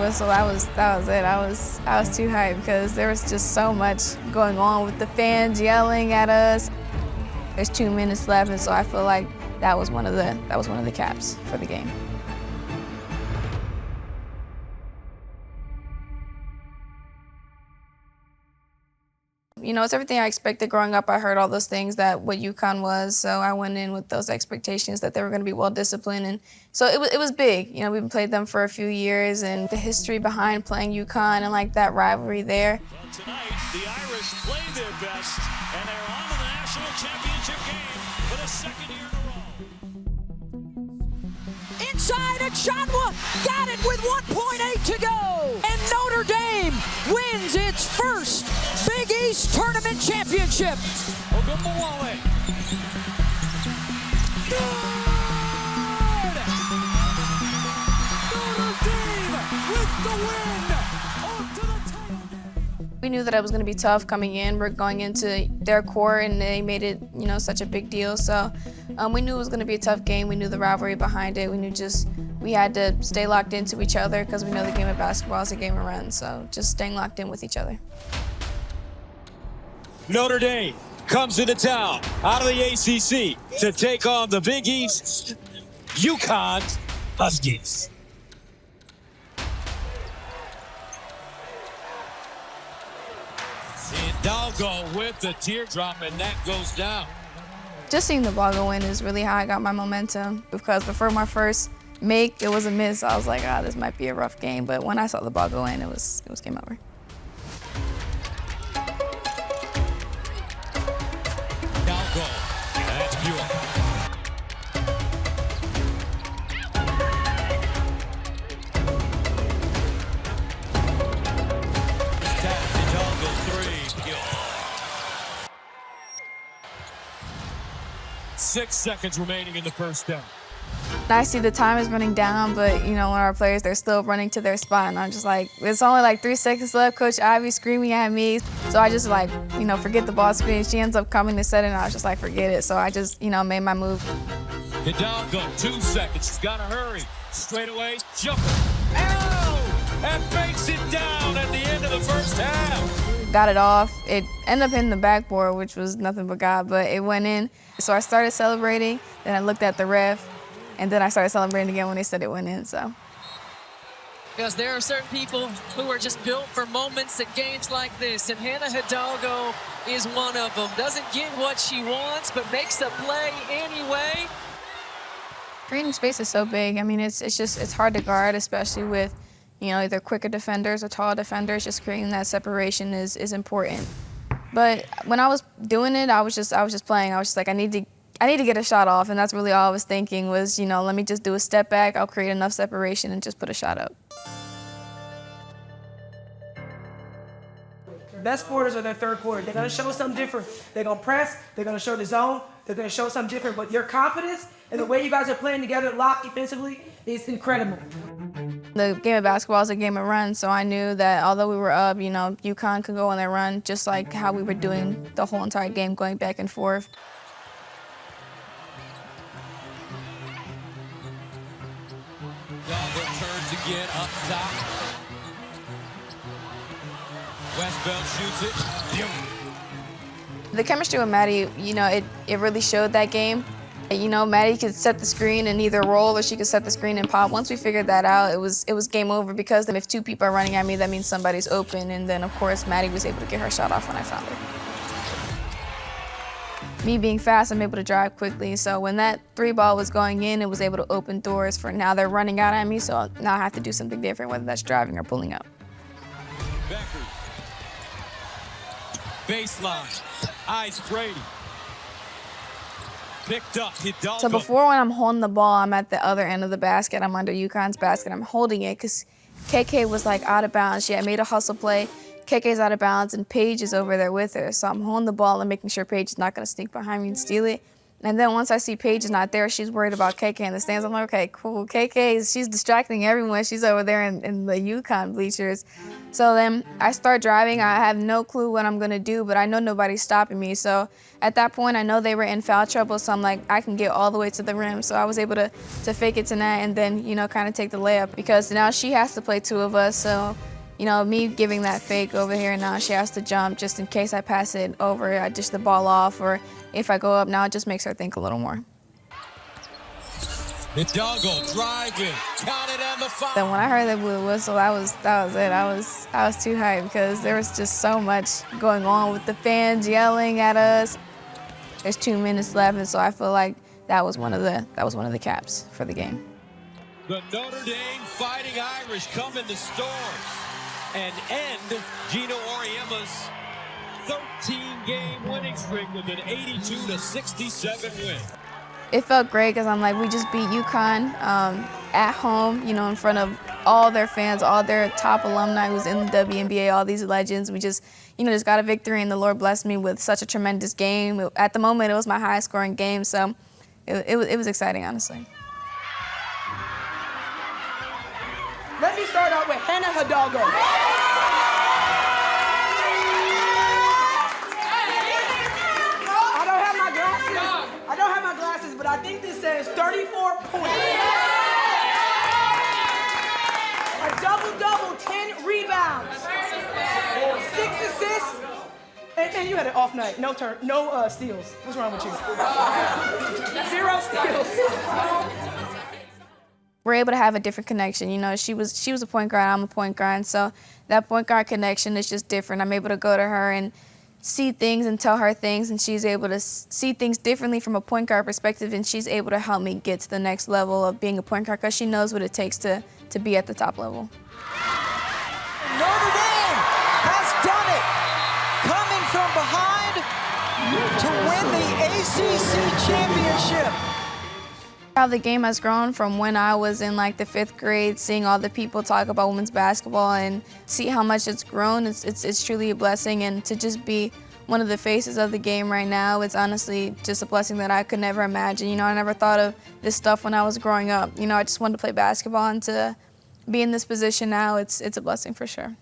whistle, that was it. I was too hyped because there was just so much going on with the fans yelling at us. There's 2 minutes left, and so I feel like that was one of the caps for the game. You know, it's everything I expected growing up. I heard all those things that what UConn was, so I went in with those expectations that they were going to be well disciplined, and so it was big. You know, we've played them for a few years, and the history behind playing UConn and like that rivalry there. Tonight, the Irish play their best, and they're on to the national championship game for the second year in a row. Inside, and Chanwa got it with 1.8 to go, and Notre Dame wins its first Big East Tournament Championship. Ogunbowale. Good! Notre Dame with the win. On to the title game. We knew that it was going to be tough coming in. We're going into their court, and they made it, you know, such a big deal. So we knew it was going to be a tough game. We knew the rivalry behind it. We knew we had to stay locked into each other because we know the game of basketball is a game of runs. So just staying locked in with each other. Notre Dame comes into town out of the ACC to take on the Big East UConn Huskies. Hidalgo with the teardrop, and that goes down. Just seeing the ball go in is really how I got my momentum, because before my first make, it was a miss. I was like, this might be a rough game. But when I saw the ball go in, it was game over. Hidalgo, that's Buell. Hidalgo 3, Buell. 6 seconds remaining in the first down. I see the time is running down, but, you know, when our players, they're still running to their spot, and I'm just like, it's only like 3 seconds left. Coach Ivy screaming at me. So I just like, you know, forget the ball screen. She ends up coming to set it, and I was just like, forget it. So I just, you know, made my move. Hidalgo, 2 seconds. She's got to hurry. Straight away, jumper. Ow! And fakes it down at the end of the first half. Got it off. It ended up hitting the backboard, which was nothing but God, but it went in. So I started celebrating, then I looked at the ref, and then I started celebrating again when they said it went in, so. Because there are certain people who are just built for moments at games like this, and Hannah Hidalgo is one of them. Doesn't get what she wants, but makes the play anyway. Creating space is so big. I mean, it's hard to guard, especially with, you know, either quicker defenders or tall defenders. Just creating that separation is important. But when I was doing it, I was just playing. I was just like, I need to get a shot off, and that's really all I was thinking was, you know, let me just do a step back. I'll create enough separation and just put a shot up. Their best quarters are their third quarter. They're going to show something different. They're going to press. They're going to show the zone. They're going to show something different. But your confidence and the way you guys are playing together, locked defensively, is incredible. The game of basketball is a game of runs, so I knew that although we were up, you know, UConn could go on their run just like how we were doing the whole entire game, going back and forth. Hidalgo turns again up top. Westbelt shoots it. The chemistry with Maddie, you know, it really showed that game. You know, Maddie could set the screen and either roll or she could set the screen and pop. Once we figured that out, it was game over, because if 2 people are running at me, that means somebody's open. And then, of course, Maddie was able to get her shot off when I found her. Me being fast, I'm able to drive quickly. So when that 3-ball was going in, it was able to open doors for now they're running out at me. So now I have to do something different, whether that's driving or pulling up. Becker. Baseline. Ice Brady. Picked up Hidalgo. So before, when I'm holding the ball, I'm at the other end of the basket. I'm under UConn's basket. I'm holding it because KK was like out of bounds. She had made a hustle play. KK's out of bounds, and Paige is over there with her. So I'm holding the ball and making sure Paige is not going to sneak behind me and steal it. And then once I see Paige is not there, she's worried about KK in the stands. I'm like, okay, cool. KK, she's distracting everyone. She's over there in the UConn bleachers. So then I start driving. I have no clue what I'm going to do, but I know nobody's stopping me. So at that point, I know they were in foul trouble, so I'm like, I can get all the way to the rim. So I was able to fake it to Nat and then, kind of take the layup because now she has to play 2 of us. So, me giving that fake over here, now she has to jump just in case I pass it over, I dish the ball off, or if I go up now, it just makes her think a little more. Hidalgo driving, counted on the foul. Then when I heard that blue whistle, that was it. I was too hyped because there was just so much going on with the fans yelling at us. There's 2 minutes left, and so I feel like that was one of the caps for the game. The Notre Dame Fighting Irish come in the storm and end Gino Auriemma's 13-game winning streak with an 82-67 win. It felt great because I'm like, we just beat UConn at home, in front of all their fans, all their top alumni who's in the WNBA, all these legends. We just, just got a victory, and the Lord blessed me with such a tremendous game. At the moment, it was my highest scoring game, so it was exciting, honestly. Let me start out with Hannah Hidalgo. I don't have my glasses, but I think this says 34 points. A double-double, 10 rebounds, 6 assists, and you had an off night. No steals. What's wrong with you? 0 steals. We're able to have a different connection. She was a point guard, I'm a point guard, so that point guard connection is just different. I'm able to go to her and see things and tell her things, and she's able to see things differently from a point guard perspective, and she's able to help me get to the next level of being a point guard because she knows what it takes to be at the top level. Notre Dame has done it, coming from behind to win the ACC championship. How the game has grown from when I was in the 5th grade, seeing all the people talk about women's basketball and see how much it's grown, it's truly a blessing. And to just be one of the faces of the game right now, it's honestly just a blessing that I could never imagine. I never thought of this stuff when I was growing up. I just wanted to play basketball, and to be in this position now, it's a blessing for sure.